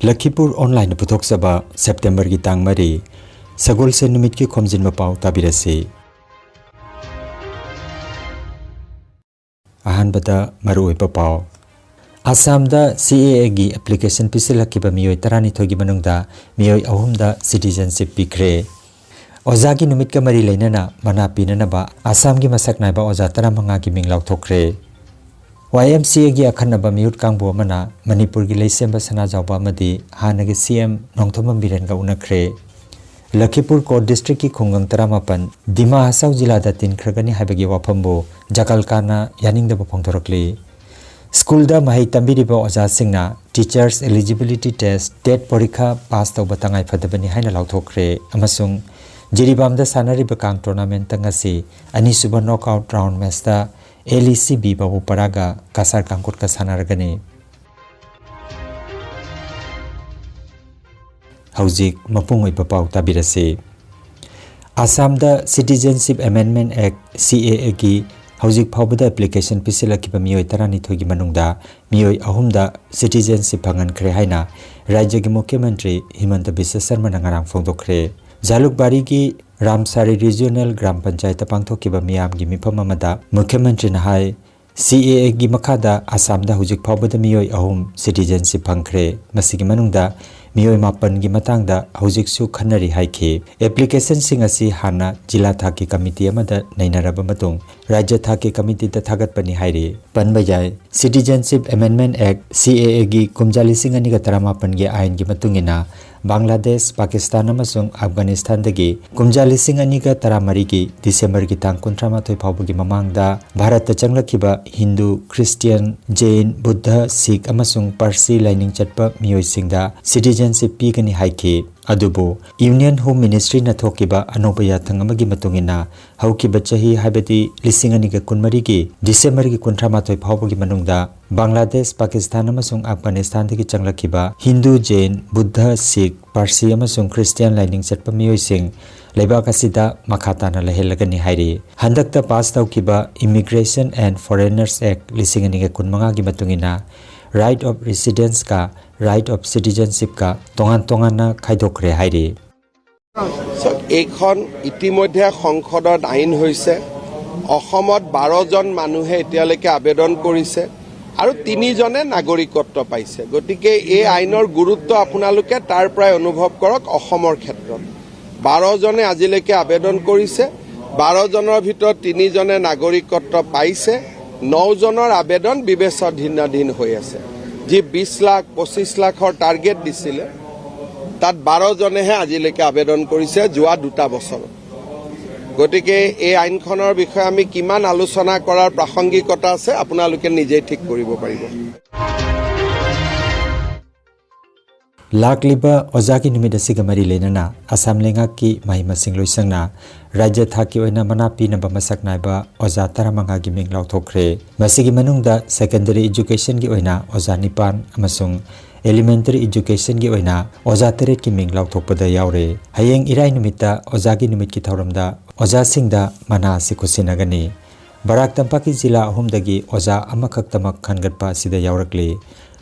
Lakhipur online puthok saba September ki tang mari sagol se numit ki Khomjinba Pao tabirasi. Ahan bata maru ipa pao. Assam da CAA gi application pisilhakiba miyoi tarani thogi manungda miyoi ahumda citizenship pikre. Oza ki numit ka mari leinana mana pinanaba Assam gi masak naiba oza taramanga ki minglaw thokre. YMCA gi akhanaba miyut kangbo mana Manipur gi leisemba sana jawba madi hanagi CM nongthoma biren ga unakre. Lakhipur ko district ki khongang taramapan Dima Hasau jila da tin khragani habagi waphambo jakalkana yaningda phongthorakli. School da mahai tambiriba oza singna teachers eligibility test TET porikha pass tawba tangai phadabani haina lawthokre amasung jiribam da sanariba kang tournament tangasi ani suba knockout round match da LECB babu paraga kasar kangkut ka sanaragani. Haujik mapung oiba pau tabirasi. Assam da Citizenship Amendment Act CAA ki haujik phawbada application pisila-kiba miyoi tarani thogi manungda miyoi ahumda citizenship phangan khre haina Rajya ki Mukhyamantri Himanta Biswa Sarma na ngarang phongdokre. Jalukbari ki Ramsari Regional Gram Panchayat pangthokiba miyam gi mifam amada Mukhyamantri na hai CAA gi makhada Assam da hujik phawbada miyoi ahum citizenship phangkhre masigi manungda miyoi mapan gi matangda hujik su khanari haikhe. Application singasi hana jila thaki committee amada nainaraba matung Rajya thaki committee ta thagatpani haire panbajai Citizenship Amendment Act CAA gi kumjali singani ga taramapan gi ain gi matungina Bangladesh, Pakistan amasung Afghanistan dagi kumjali singani ga taramari gi December gi tang 13 phawbagi mamangda Bharat ta changlakiba Hindu, Christian, Jain, Buddha, Sikh amasung Parsi lining chatpa miyoi singda citizenship pigani haikhe. Adubo Union Home Ministry na thokiba anoba yathang amagi matungina haukiba chahi habati lisingani ga kunmari gi December gi 13 phawbagi manungda Bangladesh, Pakistan amasung Afghanistan dagi changlakiba Hindu, Jain, Buddha, Sikh, Parsi amasung Christian lining chatpa miyoi sing leibak asida makhatana lehelagani hairi. Handakta pass tawkiba Immigration and Foreigners Act lisingani ga kunmanga gi matungina right of residence ka right of citizenship ka tongan na khaidokre hairi. So ekhon itimodhya সংসদত আইন হৈছে অসমত 12 জন মানুহে এতিয়ালৈকে আবেদন কৰিছে আৰু 3 জনে নাগৰিকত্ব পাইছে। গতিকে এই আইনৰ গুৰুত্ব আপোনালোকে তাৰ প্ৰায় অনুভৱ কৰক। অসমৰ ক্ষেত্ৰত 12 জনে আজিলৈকে আবেদন কৰিছে, 12 জনৰ ভিতৰত 3 জনে নাগৰিকত্ব পাইছে, 9 জনৰ আবেদন বিবেচনাধীন হৈ আছে। যি 20 লাখ 25 লাখৰ টাৰ্গেট দিছিলে তাত 12 জনেহে আজিলৈকে আবেদন কৰিছে যোৱা 2টা বছৰ। গতিকে এই আইনখনৰ বিষয়ে আমি কিমান আলোচনা কৰাৰ প্ৰাসংগিকতা আছে আপোনালোকে নিজে ঠিক কৰিব পাৰিব। Lakliba ozaki numida sigamari lenana Assam lenga ki mahima singloi sangna Rajya thaki oina manapi na bamasak naiba oza taramanga gi minglaw thokre. Masigi manungda secondary education gi oina oza nipan amasung elementary education gi oina oza teret ki minglaw thokpada yaure. Hayeng irai numita ozagi numit ki thauramda oza singda mana sikusinagani. Barak Tampak jila ahumdagi oza amakak tamak khangatpa sida yaurakli.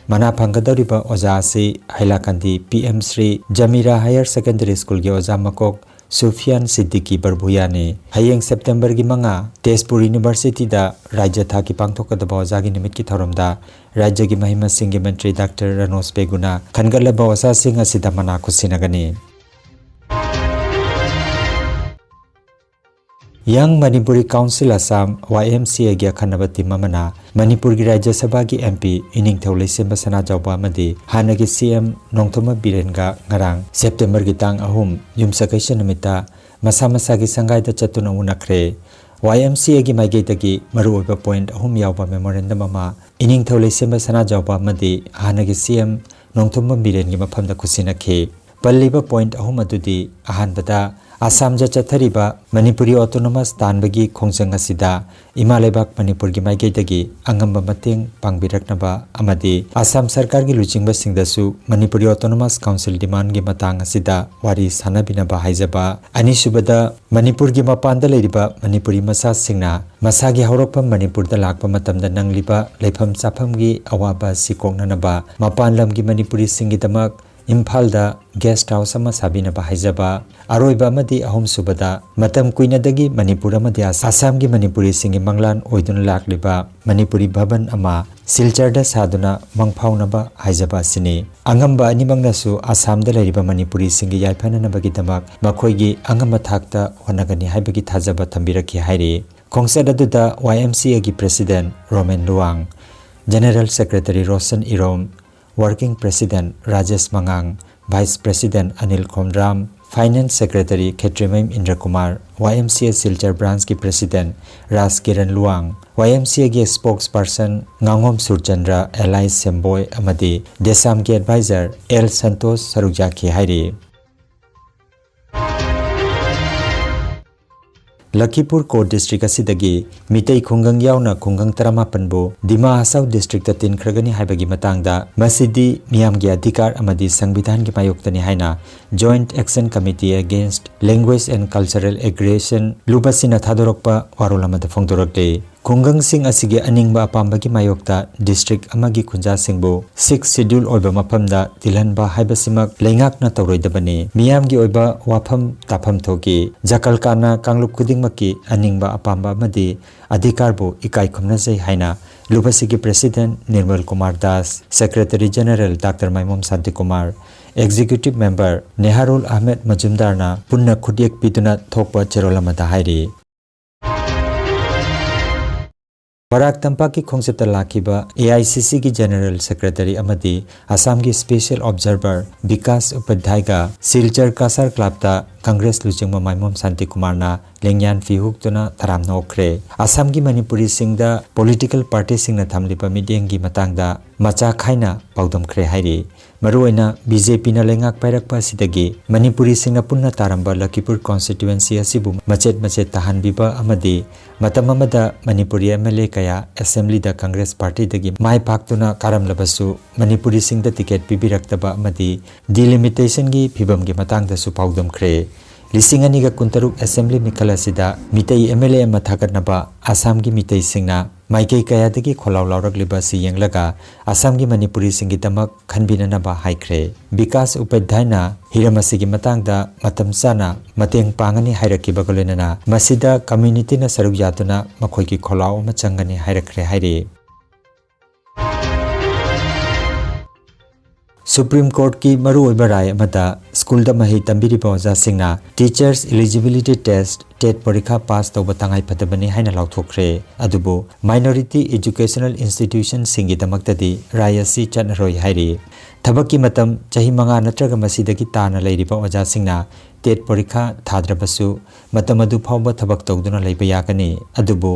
Mana panggadariba oza si Hailakandi PM Sri Jamira Higher Secondary School gi oza makok Sufyan Siddiqui Barbuyani hayeng September gi manga Tezpur University da Rajya thaki pangthokadaba oza gi nimit ki thoramda Rajya gi mahima singh Mantri Dr. Ranos Beguna khangalaba oza sing asida mana khusinagani. Young Manipuri Council Assam YMCA gi akhanabati mamana Manipur gi Rajya Sabha gi MP ining thaulai semba sana jawba madi hanagi CM nongthoma birenga ngarang September gi tang ahum yumsakaisa numita masa gi sangai da chatuna unakre. YMCA gi maigei tagi maru oiba point ahum yawba memorandum ama ining thaulai semba sana jawba madi hanagi CM nongthoma biren gi mafamda khusinakhe. Palliba point ahum adudi ahanbada Assam ja chathariba Manipuri Autonomous Tanbagi Khongjang asida Imalebak Manipur gi maigei dagi angamba mateng pangbiraknaba amadi Assam Sarkar gi luchingba singdasu Manipuri Autonomous Council demand gi matang asida wari sanabinaba haijaba ani subada Manipur gi mapanda leiriba Manipuri masa singna masagi haurokpam Manipur da lakpa matamda nangliba leifam chafam gi awaba sikoknanaba mapan lam gi Manipuri singi damak Imphalda guest house ama sabinaba haijaba aroiba amadi ahum subada matam kuinadagi Manipur amadi Assam gi Manipuri singi manglan oidun lakliba Manipuri bhaban ama Silcharda saduna mangphaunaba haijaba sini angamba animangnasu Assam da leriba Manipuri singi yaifananabagi damak makhoigi angama thakta honagani haibagi thajaba thambiraki hairi Khongsa daduda YMCA gi President Roman Luang General Secretary Rosen Irom Working President Rajesh Mangang Vice President Anil Khomram Finance Secretary Khetrimem Indra Kumar YMCA Silchar Branch ki President Ras Kiran Luang YMCA ki Spokesperson Ngangom Surchandra Eli Semboy amadi Desam ki Advisor L Santos Sarukja ki hairi Lakhipur Court District asidagi Mitei Khungang yauna Khungang Taramapanbu Dima Hasau District tin khragani haibagi matangda masidi miyamgi adhikar amadi sangbidhan gi mayoktani haina Joint Action Committee Against Language and Cultural Aggression lubasina thadorokpa warolamada phongdorakle Khungang sing asige aningba apambagi mayokta district amagi khunja singbu 6 schedule oiba maphamda tilhanba haibasimak leingakna tawroidabani miyamgi oiba wafam tafam thoki jakalkana kangluk kudingmaki aningba apamba amadi adhikarbu ikai khomnajai haina lubasigi President Nirmal Kumar Das Secretary General Dr. Maimom Santi Kumar Executive Member Neharul Ahmed Majumdarna punna khudyak piduna thokpa cherolamada hairi Barak Tampak ki Khomjinba Lakhiba AICC ki General Secretary amadi Assam ki Special Observer Vikas Upadhyay ga Silchar Kasar Club ta Congress Luchingma Maimom Santi Kumar na lengyan fihuk tuna tharam nokre Assam ki Manipuri singda political party singna thamlipa meeting gi matangda macha khaina paudam khre hairi maruina BJP na lengak pairakpa sidagi Manipuri singna punna taramba Lakhipur constituency asibu machet tahan biba amadi matam amada Manipuri MLA kaya assembly da Congress party dagi mai paktuna karam labasu Manipuri singda ticket pibiraktaba amadi delimitation gi phibam gi matangda su paudam khre Lisingani ga kuntaruk assembly mikala sida mitei MLA mathakarnaba Assam gi mitei singna maikei kaya dagi kholaw lawrak liba si yenglaga Assam gi Manipuri singi tamak khanbinana ba haikre Vikas Upadhyay na hiramasi gi matangda matam sana mateng pangani hairakiba golena masida community na saruk yatuna makhoi gi kholaw ma changani hairakre haire Supreme Court ki maru oiba rai amata school da mahi tambiri bawaja singna teachers eligibility test TET parikha pass tawba tangai phatabani haina lauthokre adubu minority educational institution singi damaktadi rai asi chanaroi hairi thabaki matam chahi manga natraga masidagi tana leiriba oja singna TET parikha thadrabasu matam adu phawba thabak tawduna leiba yakani adubu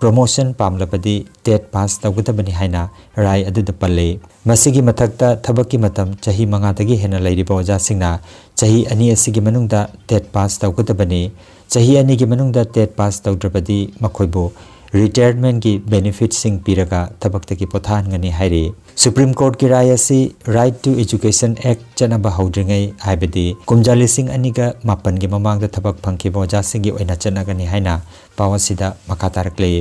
promotion pamlapadi TET pass tawgadabani haina rai aduda palle masigi mathakta thabaki matam chahi manga tagi hena leiriba oja singna chahi ani asigi manungda TET pass tawgadabani chahi ani gi manungda TET pass tawdrabadi makhoibo retirement ki benefit sing piraga thabak tagi pothan ngani hairi Supreme Court ki rai asi Right to Education Act chanaba haudringai haibadi kumjali sing aniga mapan gi mamangda thabak phangkibo ja singi oina chanagani haina pawasida makatarakle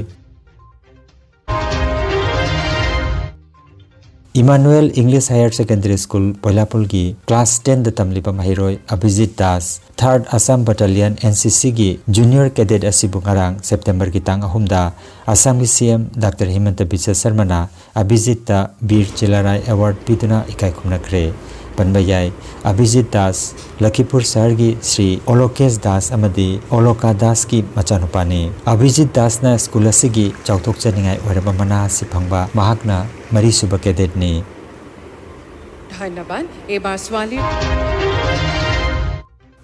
Emmanuel English Higher Secondary School Poilapul gi class 10 da tamlipa mahiroi Abhijit Das 3rd Assam Battalion NCC gi junior cadet asibu ngarang September ki tang ahumda Assam gi CM Dr. Himanta Biswa Sarma na Abhijit ta Bir Chilarai Award piduna ikai khumnakre panbayai Abhijit Das Lakhipur Sahar gi Sri Olokesh Das amadi Oloka Das ki machanupani Abhijit Das na school asigi chauthok chaningai oiraba mana si phangba mahakna mari suba cadet ni धन्यवाद एबार सवाली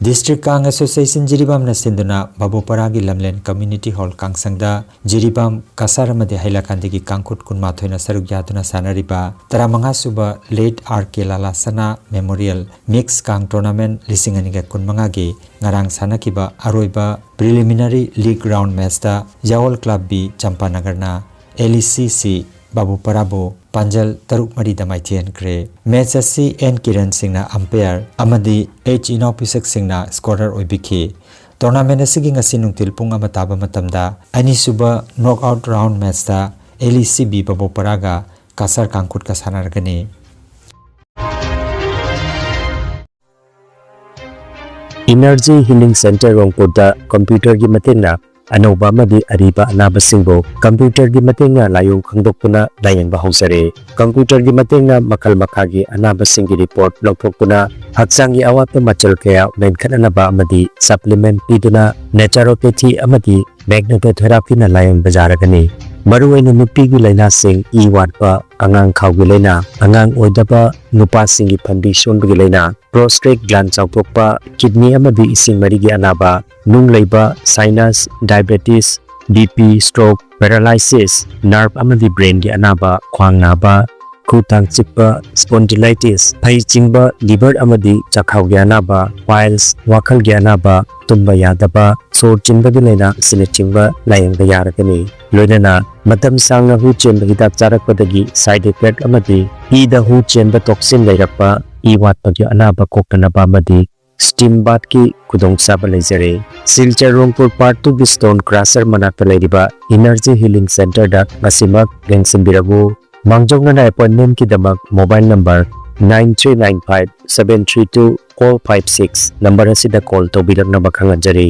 District Kang Association Jiribam na sinduna Babopara gi Lamlen Community Hall Kangsangda Jiribam Kasar amadi Hailakandi gi Kangkut kunma thoina saruk yatuna sanariba taramanga suba late RK Lalasana Memorial Mix Kang Tournament lisingani ga kunmanga gi ngarang sanakiba aroiba preliminary league round match ta Yawol Club B Champanagarna LECC Babu Parabo Panjal Taruk Mari Damaitian Kre Match asi N Kiran Singna umpire amadi H Inopisak Singna scorer oibiki Tournament asigi ngasi nungtil pung amataba matamda ani suba knockout round match ta LECB Babu Paraga Kasar Kangkut kasanargani Energy Healing Center Rongpurda computer gi matenga anauba madi ariba anaba singbo computer gi matenga layong khangdokpuna layengba hausare computer gi matenga makal makhagi anaba singi report lokthokpuna haksangi awatna machal kaya menkhananaba amadi supplement piduna naturopathy amadi magnetotherapy na layeng bajaragani maruwaina nupigi laina sing I watpa angang khawgi laina angang oidaba nupa singi phambi sonbagi laina prostate gland chawthokpa kidney amadi ising marigi anaba nung leiba sinus diabetes BP stroke paralysis nerve amadi brain gi anaba khwang naba khutang chikpa spondylitis phai chingba liver amadi chakhau gi anaba piles wakhal gi anaba tumba yadaba sor chinba gi laina sine chingba layeng da yaragani loinana matam sangna hu chen hidak charak padagi side effect amadi ida hu chen ba toxin lairakpa I watpa gi anaba koktanaba amadi steam bath ki kudong saba lejare silchar rongpur part 2 gi stone crusher manakta leiriba energy healing center da ngasimak gengsimbirabu mangjongna appointment ki damak mobile number 9395732456 number asida call tobirangna bakhanganjari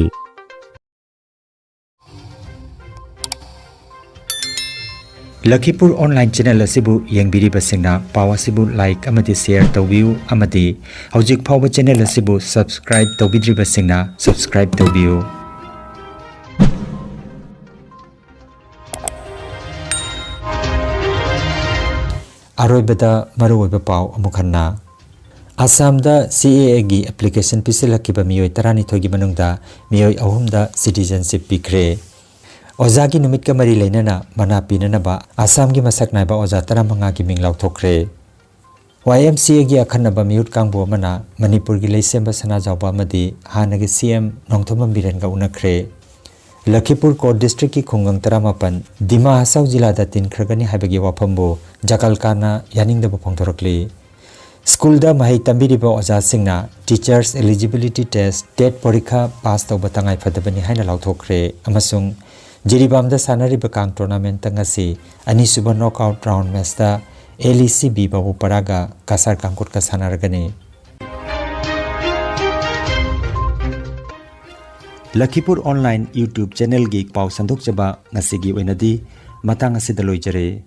Lakhipur online channel asibu yengbiri basingna pawa sibu like amati share tawbiu amati hojik phawa channel asibu subscribe tawbidri basingna subscribe tawbiu aroibada maruoiba paw amukhanna Assam da CAA gi application pisilhakiba miyoi 12 gi manungda miyoi 3 da citizenship pikre Ozagi numit ka mari leinana mana pinanaba Assam gi masak naiba oza 15 gi minglaw thokre YMCA gi akhanaba miut kangbo mana manipur gi leisemba sana jawba madi hanagi CM nongthomam biren ga unakre Lakhipur ko district ki khungang 18 Dima Hasau jila da tin khragani habagi waphambo jakalkana yaningda phongthorakli School da mahai tambiriba oza singna teachers eligibility test TET porikha pass tawba tangai phadabani haina lawthokre amasung Jiribam da sanariba kang tournament tangasi ani suba knockout round match da LECB babu paraga kasar kangkut ka sanaragani Lakhipur online YouTube channel gi paw sanduk chaba ngasigi oinadi matang asida loijare